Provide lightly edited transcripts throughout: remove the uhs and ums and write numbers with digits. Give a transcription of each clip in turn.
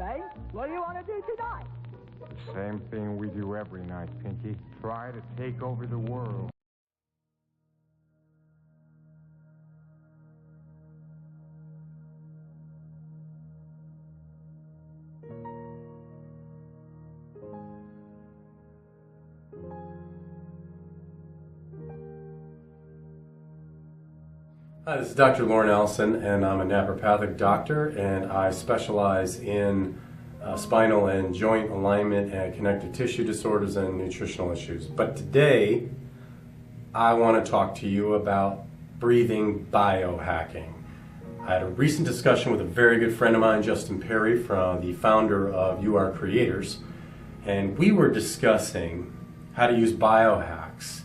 Ray. What do you want to do tonight? Same thing we do every night, Pinky. Try to take over the world. Hi, this is Dr. Lauren Allison, and I'm a naturopathic doctor, and I specialize in spinal and joint alignment and connective tissue disorders and nutritional issues. But today, I want to talk to you about breathing biohacking. I had a recent discussion with a very good friend of mine, Justin Perry, the founder of YouAreCreators, and we were discussing how to use biohacks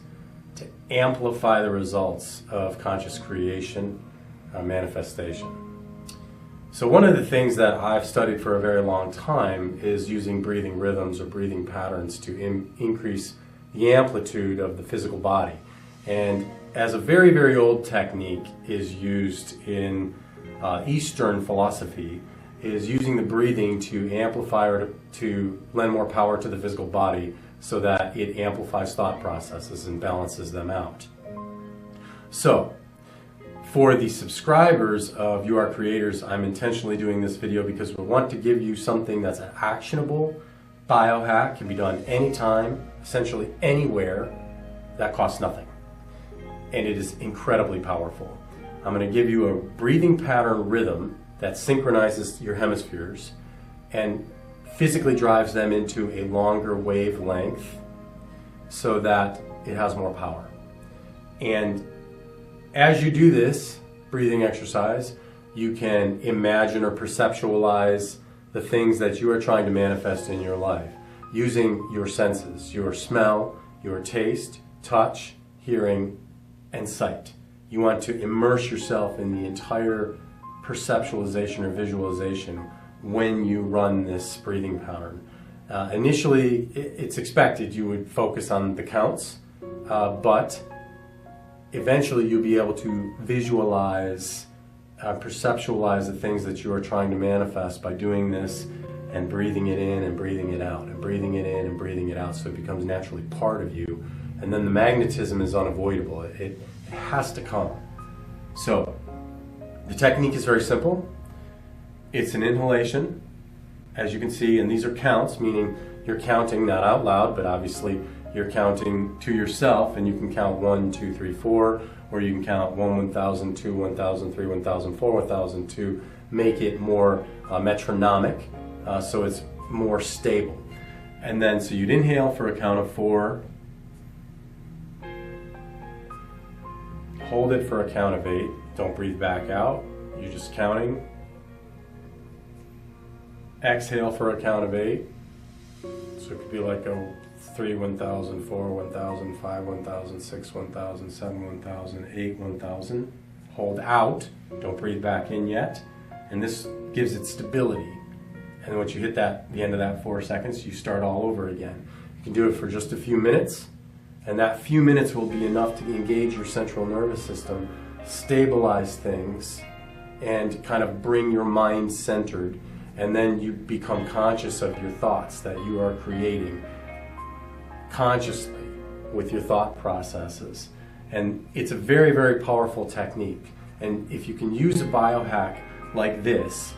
to amplify the results of conscious creation manifestation. So one of the things that I've studied for a very long time is using breathing rhythms or breathing patterns to increase the amplitude of the physical body. And as a very, very old technique is used in Eastern philosophy, is using the breathing to amplify or to lend more power to the physical body so that it amplifies thought processes and balances them out. So, for the subscribers of YouAreCreators, I'm intentionally doing this video because we want to give you something that's an actionable biohack, can be done anytime, essentially anywhere, that costs nothing. And it is incredibly powerful. I'm going to give you a breathing pattern rhythm that synchronizes your hemispheres and physically drives them into a longer wavelength so that it has more power. And as you do this breathing exercise, you can imagine or perceptualize the things that you are trying to manifest in your life using your senses, your smell, your taste, touch, hearing, and sight. You want to immerse yourself in the entire perceptualization or visualization when you run this breathing pattern. Initially, it's expected you would focus on the counts, but eventually you'll be able to visualize, perceptualize the things that you are trying to manifest by doing this and breathing it in and breathing it out and breathing it in and breathing it out, so it becomes naturally part of you. And then the magnetism is unavoidable. It has to come. So the technique is very simple. It's an inhalation, as you can see, and these are counts, meaning you're counting not out loud, but obviously you're counting to yourself, and you can count 1, 2, 3, 4, or you can count 1, 1,000, 2, 1,000, 3, 1,000, 4, 1,000 to make it more metronomic, so it's more stable. And then, so you'd inhale for a count of 4, hold it for a count of 8, don't breathe back out, you're just counting. Exhale for a count of 8, so it could be like a 3, 1,000, 4, 1,000, 5, 1,000, 6, 1,000, 7, 1,000, 8, 1,000. Hold out, don't breathe back in yet, and this gives it stability. And once you hit the end of that 4 seconds, you start all over again. You can do it for just a few minutes, and that few minutes will be enough to engage your central nervous system, stabilize things, and kind of bring your mind centered. And then you become conscious of your thoughts that you are creating consciously with your thought processes. And it's a very, very powerful technique. And if you can use a biohack like this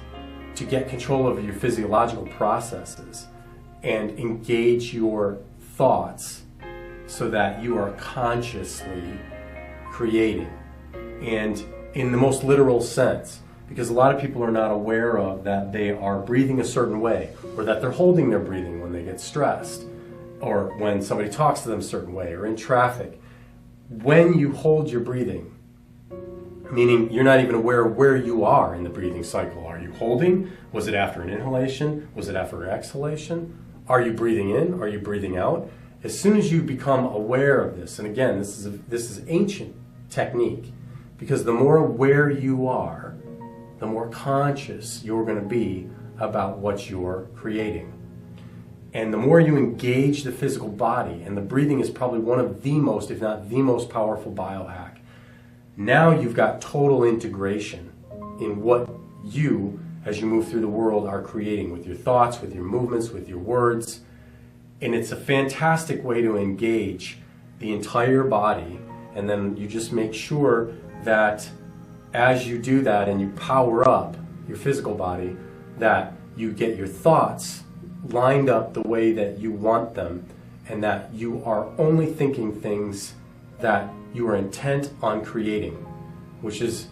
to get control over your physiological processes and engage your thoughts so that you are consciously creating, and in the most literal sense, because a lot of people are not aware of that they are breathing a certain way, or that they're holding their breathing when they get stressed, or when somebody talks to them a certain way, or in traffic. When you hold your breathing, meaning you're not even aware of where you are in the breathing cycle. Are you holding? Was it after an inhalation? Was it after an exhalation? Are you breathing in? Are you breathing out? As soon as you become aware of this, and again, this is ancient technique, because the more aware you are, the more conscious you're going to be about what you're creating. And the more you engage the physical body, and the breathing is probably one of the most, if not the most powerful biohack. Now you've got total integration in what you as you move through the world, are creating with your thoughts, with your movements, with your words. And it's a fantastic way to engage the entire body. And then you just make sure that as you do that and you power up your physical body, that you get your thoughts lined up the way that you want them, and that you are only thinking things that you are intent on creating, which is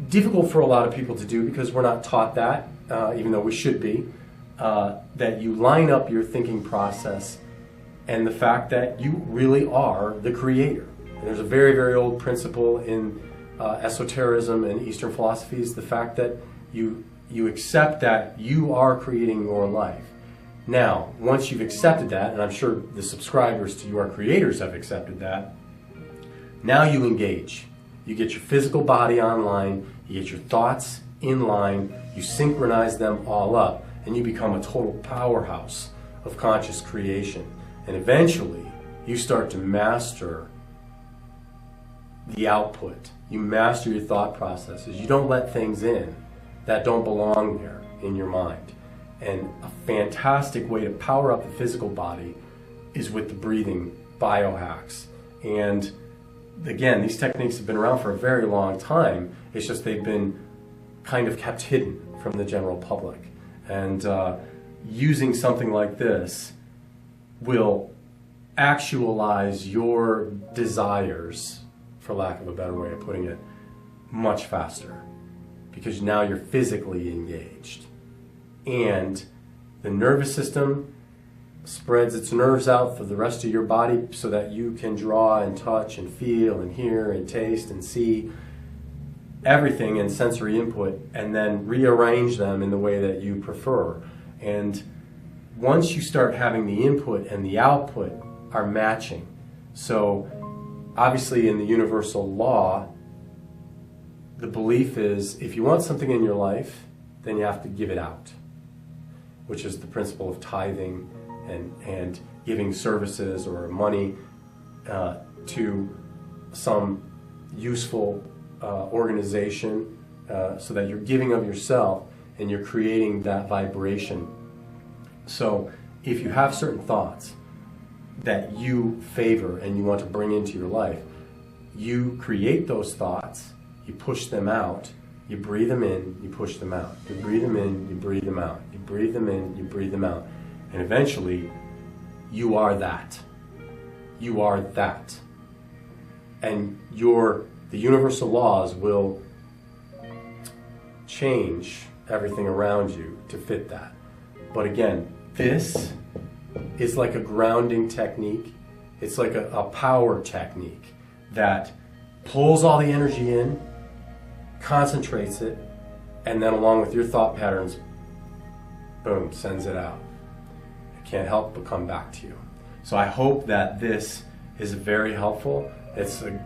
difficult for a lot of people to do because we're not taught that, even though we should be, that you line up your thinking process and the fact that you really are the creator. And there's a very, very old principle in esotericism and Eastern philosophies, the fact that you accept that you are creating your life. Now, once you've accepted that, and I'm sure the subscribers to YouAreCreators have accepted that, now you engage. You get your physical body online, you get your thoughts in line, you synchronize them all up, and you become a total powerhouse of conscious creation. And eventually, you start to master the output. You master your thought processes. You don't let things in that don't belong there in your mind. And a fantastic way to power up the physical body is with the breathing biohacks. And again, these techniques have been around for a very long time. It's just they've been kind of kept hidden from the general public. And using something like this will actualize your desires, for lack of a better way of putting it, much faster, because now you're physically engaged. And the nervous system spreads its nerves out for the rest of your body so that you can draw and touch and feel and hear and taste and see everything in sensory input, and then rearrange them in the way that you prefer. And once you start having the input and the output are matching, so obviously in the universal law, the belief is if you want something in your life, then you have to give it out, which is the principle of tithing and giving services or money to some useful organization, so that you're giving of yourself and you're creating that vibration. So if you have certain thoughts that you favor and you want to bring into your life, you create those thoughts, you push them out, you breathe them in, you push them out. You breathe them in, you breathe them out. You breathe them in, you breathe them out. And eventually, you are that. You are that. And the universal laws will change everything around you to fit that. But again, this is like a grounding technique. It's like a power technique that pulls all the energy in, concentrates it, and then along with your thought patterns, boom, sends it out. It can't help but come back to you. So I hope that this is very helpful. It's a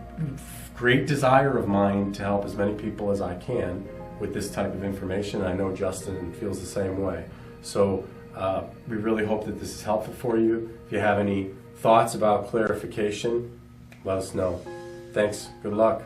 great desire of mine to help as many people as I can with this type of information. I know Justin feels the same way. So we really hope that this is helpful for you. If you have any thoughts about clarification, let us know. Thanks. Good luck.